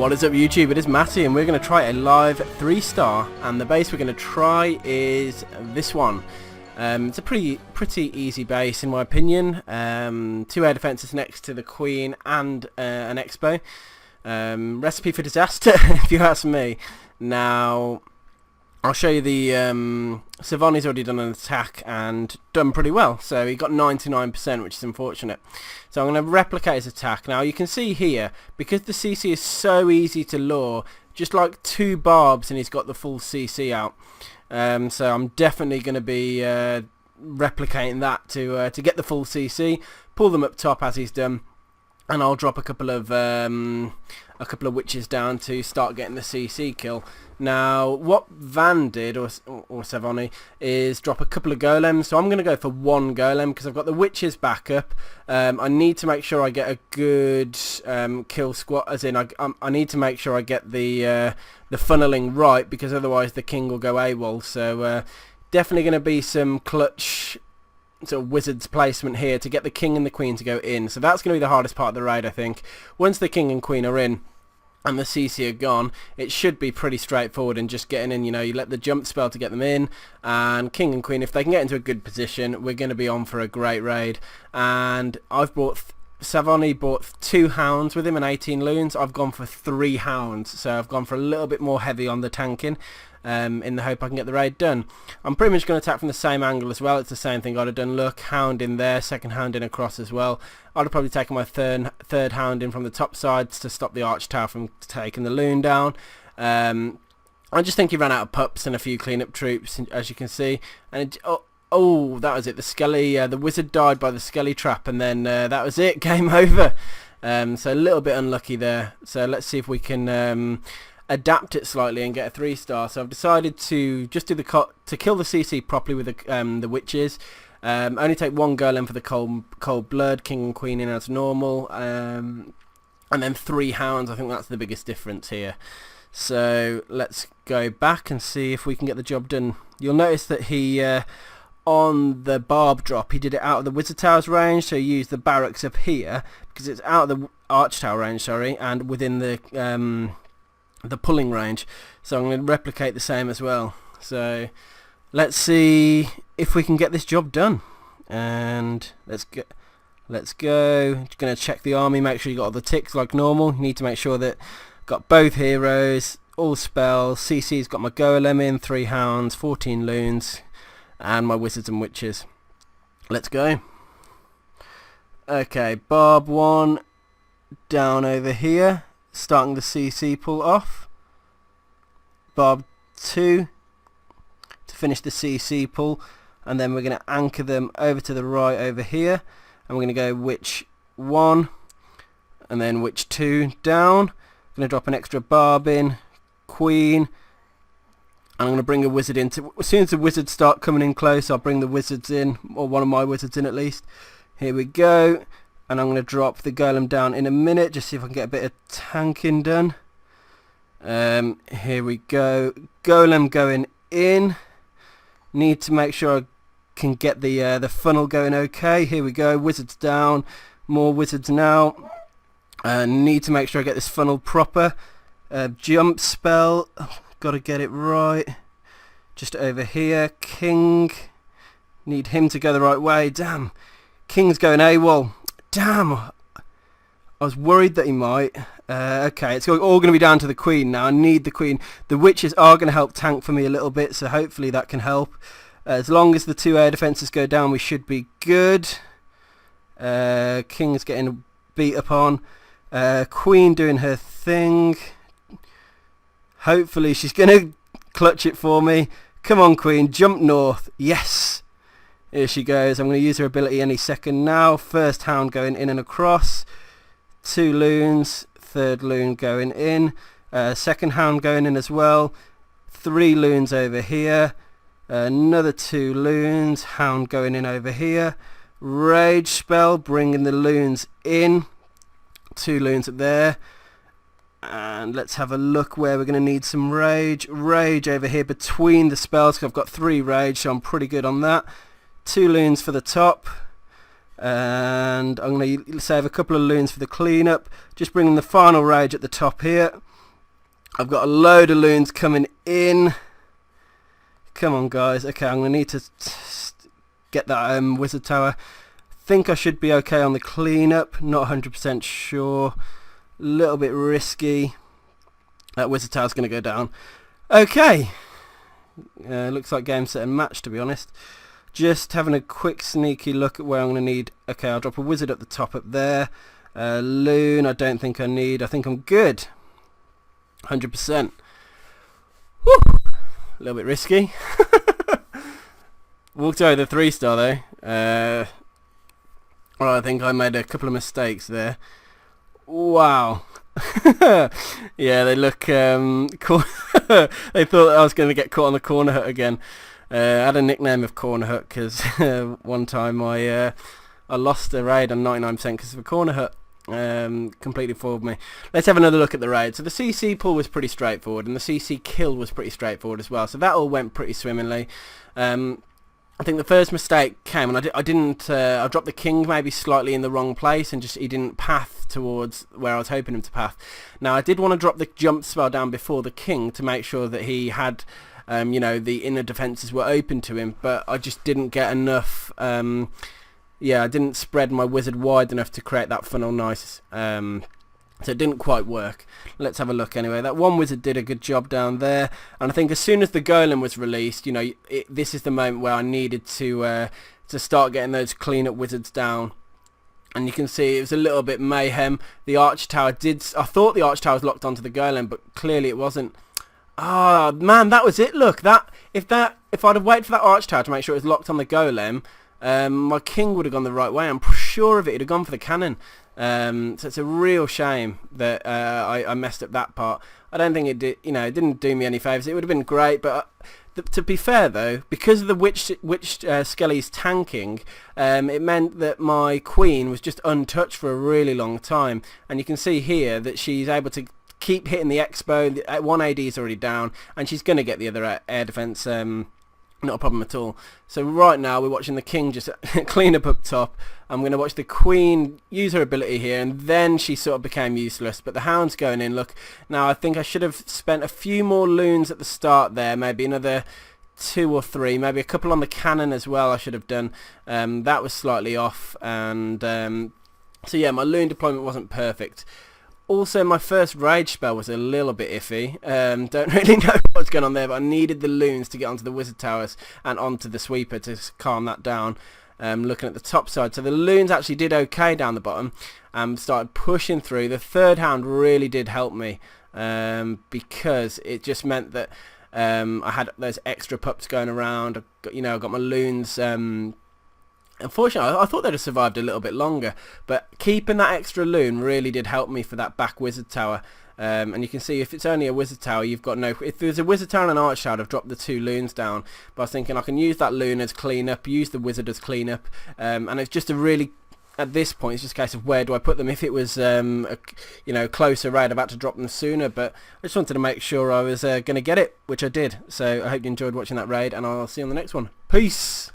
What is up YouTube, it is Matty and we're going to try a live 3-star, and the base we're going to try is this one. It's a pretty easy base in my opinion. 2 air defences next to the Queen and an Expo. Recipe for disaster if you ask me. Now I'll show you the Savoni's already done an attack and done pretty well, so he got 99%, which is unfortunate. So I'm going to replicate his attack. Now you can see here, because the CC is so easy to lure, just like 2 barbs and he's got the full CC out. So I'm definitely going to be replicating that to get the full CC, pull them up top as he's done, and I'll drop a couple of witches down to start getting the CC kill. Now what Van did, or Savoni, is drop a couple of golems, so I'm going to go for 1 golem because I've got the witches back up. I need to make sure I get a good kill squat, as in I need to make sure I get the funneling right, because otherwise the king will go AWOL. So definitely going to be some clutch sort of wizard's placement here to get the king and the queen to go in. So that's going to be the hardest part of the raid, I think. Once the king and queen are in and the CC are gone, it should be pretty straightforward and just getting in. You know, you let the jump spell to get them in, and king and queen, if they can get into a good position, we're going to be on for a great raid. And I've brought Savoni bought 2 hounds with him and 18 loons. I've gone for 3 hounds, so I've gone for a little bit more heavy on the tanking, in the hope I can get the raid done. I'm pretty much going to attack from the same angle as well. It's the same thing I'd have done. Look, hound in there, second hound in across as well. I'd have probably taken my third hound in from the top sides to stop the arch tower from taking the loon down. I just think he ran out of pups and a few cleanup troops, as you can see. And oh, that was it. The Skelly, the wizard died by the Skelly trap, and then that was it. Game over. So a little bit unlucky there. So let's see if we can adapt it slightly and get a 3-star. So I've decided to just do to kill the CC properly with the witches. Only take 1 golem for the cold blood, king and queen in as normal, and then 3 hounds. I think that's the biggest difference here. So let's go back and see if we can get the job done. You'll notice that he on the barb drop, he did it out of the wizard tower's range, so he used the barracks up here because it's out of the arch tower range, sorry, and within the pulling range. So I'm going to replicate the same as well. So let's see if we can get this job done. And let's go. Just going to check the army, make sure you got all the ticks like normal. You need to make sure that got both heroes, all spells. CC's got my golem in, 3 hounds, 14 loons, and my wizards and witches. Let's go. Okay, barb 1 down over here, starting the CC pull off. Barb 2 to finish the CC pull, and then we're going to anchor them over to the right over here, and we're going to go witch 1 and then witch 2 down. I'm going to drop an extra barb in, queen, and I'm going to bring a wizard in. As soon as the wizards start coming in close, I'll bring the wizards in, or one of my wizards in at least. Here we go. And I'm going to drop the golem down in a minute, just see if I can get a bit of tanking done. Here we go. Golem going in. Need to make sure I can get the funnel going okay. Here we go. Wizards down. More wizards now. Need to make sure I get this funnel proper. Jump spell. Got to get it right. Just over here. King. Need him to go the right way. Damn. King's going AWOL. Damn, I was worried that he might. Okay, it's all going to be down to the queen now. I need the queen. The witches are going to help tank for me a little bit, so hopefully that can help. As long as the 2 air defences go down, we should be good. King's getting beat upon. Queen doing her thing. Hopefully she's going to clutch it for me. Come on, queen, jump north. Yes. Here she goes. I'm going to use her ability any second now. First hound going in and across. 2 loons. Third loon going in. Second hound going in as well. 3 loons over here. Another 2 loons. Hound going in over here. Rage spell, bringing the loons in. 2 loons up there. And let's have a look where we're going to need some rage. Rage over here between the spells, because I've got 3 rage, so I'm pretty good on that. 2 loons for the top, and I'm going to save a couple of loons for the cleanup. Just bringing the final rage at the top here. I've got a load of loons coming in. Come on, guys. Okay, I'm going to need to get that wizard tower. Think I should be okay on the cleanup. Not 100% sure. A little bit risky. That wizard tower's going to go down. Okay. Looks like game, set and match, to be honest. Just having a quick sneaky look at where I'm going to need. Okay, I'll drop a wizard at the top up there. Loon, I don't think I need. I think I'm good. 100%. Woo! A little bit risky. Walked over the 3-star though. Well, I think I made a couple of mistakes there. Wow. Yeah, they look cool. They thought I was going to get caught on the corner hut again. I had a nickname of corner hut because one time I lost a raid on 99% because of a corner hut. Completely fooled me. Let's have another look at the raid. So the CC pull was pretty straightforward, and the CC kill was pretty straightforward as well. So that all went pretty swimmingly. I think the first mistake came, and I dropped the king maybe slightly in the wrong place, and he didn't path towards where I was hoping him to path. Now I did want to drop the jump spell down before the king to make sure that he had, you know, the inner defences were open to him, but I just didn't get enough. Yeah, I didn't spread my wizard wide enough to create that funnel nice. So it didn't quite work. Let's have a look anyway. That one wizard did a good job down there, and I think as soon as the golem was released, you know, this is the moment where I needed to start getting those cleanup wizards down. And you can see it was a little bit mayhem. The arch tower I thought the arch tower was locked onto the golem, but clearly it wasn't. Ah, man, that was it. Look, if I'd have waited for that arch tower to make sure it was locked on the golem, my king would have gone the right way. I'm sure of it. It'd have gone for the cannon. So it's a real shame that I messed up that part. I don't think it did. You know, it didn't do me any favours. It would have been great, but to be fair though, because of the witch Skelly's tanking, it meant that my queen was just untouched for a really long time. And you can see here that she's able to keep hitting the expo. One AD is already down, and she's going to get the other air defense. Not a problem at all. So right now we're watching the king just clean up top. I'm going to watch the queen use her ability here, and then she sort of became useless. But the hound's going in. Look, now I think I should have spent a few more loons at the start there, maybe another 2 or 3, maybe a couple on the cannon as well I should have done. That was slightly off, and so yeah, my loon deployment wasn't perfect. Also, my first rage spell was a little bit iffy. Don't really know what's going on there, but I needed the loons to get onto the wizard towers and onto the sweeper to calm that down. Looking at the top side, so the loons actually did okay down the bottom and started pushing through. The third hound really did help me because it just meant that I had those extra pups going around. I got my loons. Unfortunately, I thought they'd have survived a little bit longer, but keeping that extra loon really did help me for that back wizard tower. And you can see if it's only a wizard tower, you've got no. If there's a wizard tower and an arch tower, I'd have dropped the 2 loons down. But I was thinking I can use that loon as cleanup, use the wizard as cleanup, and it's just a really. At this point, it's just a case of where do I put them. If it was a closer raid, I've had to drop them sooner. But I just wanted to make sure I was going to get it, which I did. So I hope you enjoyed watching that raid, and I'll see you on the next one. Peace.